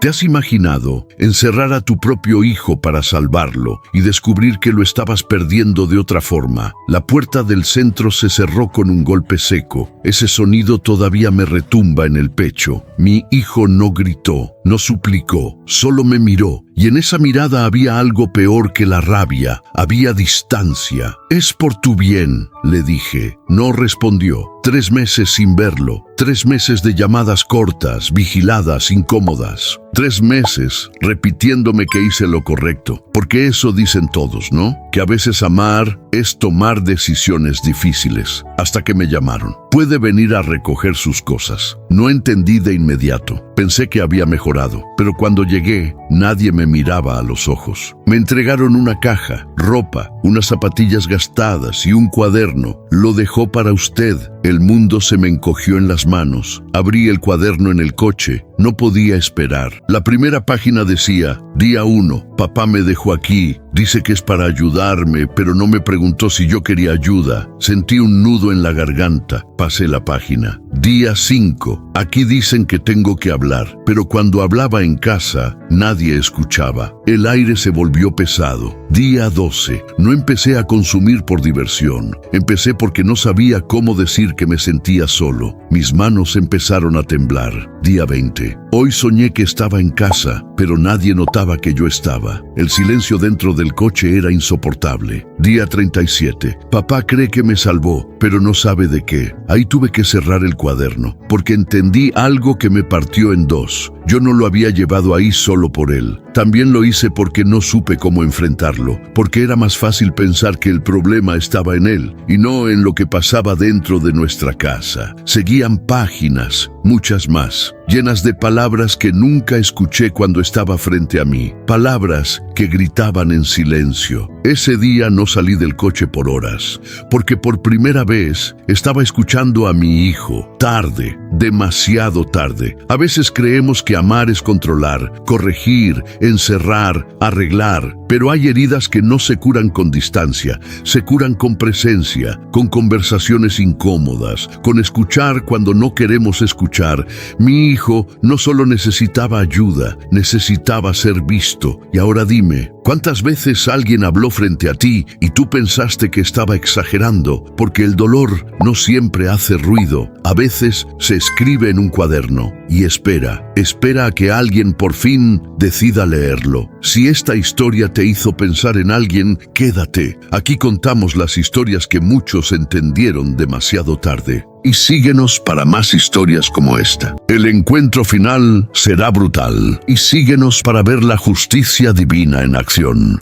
¿Te has imaginado encerrar a tu propio hijo para salvarlo y descubrir que lo estabas perdiendo de otra forma? La puerta del centro se cerró con un golpe seco. Ese sonido todavía me retumba en el pecho. Mi hijo no gritó, no suplicó, solo me miró. Y en esa mirada había algo peor que la rabia, había distancia. «Es por tu bien», le dije. No respondió. 3 meses sin verlo, 3 meses de llamadas cortas, vigiladas, incómodas. 3 meses repitiéndome que hice lo correcto, porque eso dicen todos, ¿no? Que a veces amar es tomar decisiones difíciles. Hasta que me llamaron. «Puede venir a recoger sus cosas». No entendí de inmediato. Pensé que había mejorado, pero cuando llegué, nadie me miraba a los ojos. Me entregaron una caja, ropa, unas zapatillas gastadas y un cuaderno. «Lo dejó para usted». El mundo se me encogió en las manos. Abrí el cuaderno en el coche. No podía esperar. La primera página decía: Día 1. Papá me dejó aquí. Dice que es para ayudarme, pero no me preguntó si yo quería ayuda. Sentí un nudo en la garganta. Pasé la página. Día 5. Aquí dicen que tengo que hablar, pero cuando hablaba en casa, nadie escuchaba. El aire se volvió pesado. Día 12. No empecé a consumir por diversión. Empecé porque no sabía cómo decir que me sentía solo. Mis manos empezaron a temblar. Día 20. Hoy soñé que estaba en casa, pero nadie notaba que yo estaba. El silencio dentro del coche era insoportable. Día 37. Papá cree que me salvó, pero no sabe de qué. Ahí tuve que cerrar el cuaderno, porque entendí algo que me partió en dos. Yo no lo había llevado ahí solo por él. También lo hice porque no supe cómo enfrentarlo, porque era más fácil pensar que el problema estaba en él y no en lo que pasaba dentro de nuestra casa. Seguían páginas, muchas más, llenas de palabras que nunca escuché cuando estaba frente a mí, palabras que gritaban en silencio. Ese día no salí del coche por horas, porque por primera vez estaba escuchando a mi hijo. Tarde, demasiado tarde. A veces creemos que amar es controlar, corregir, encerrar, arreglar, pero hay heridas que no se curan con distancia, se curan con presencia, con conversaciones incómodas, con escuchar cuando no queremos escuchar. Mi hijo no solo necesitaba ayuda, necesitaba ser visto. Y ahora dime, ¿cuántas veces alguien habló frente a ti y tú pensaste que estaba exagerando? Porque el dolor no siempre hace ruido. A veces se escribe en un cuaderno y espera a que alguien por fin decida leerlo. Si esta historia te hizo pensar en alguien, quédate. Aquí contamos las historias que muchos entendieron demasiado tarde. Y síguenos para más historias como esta. El encuentro final será brutal. Y síguenos para ver la justicia divina en acción.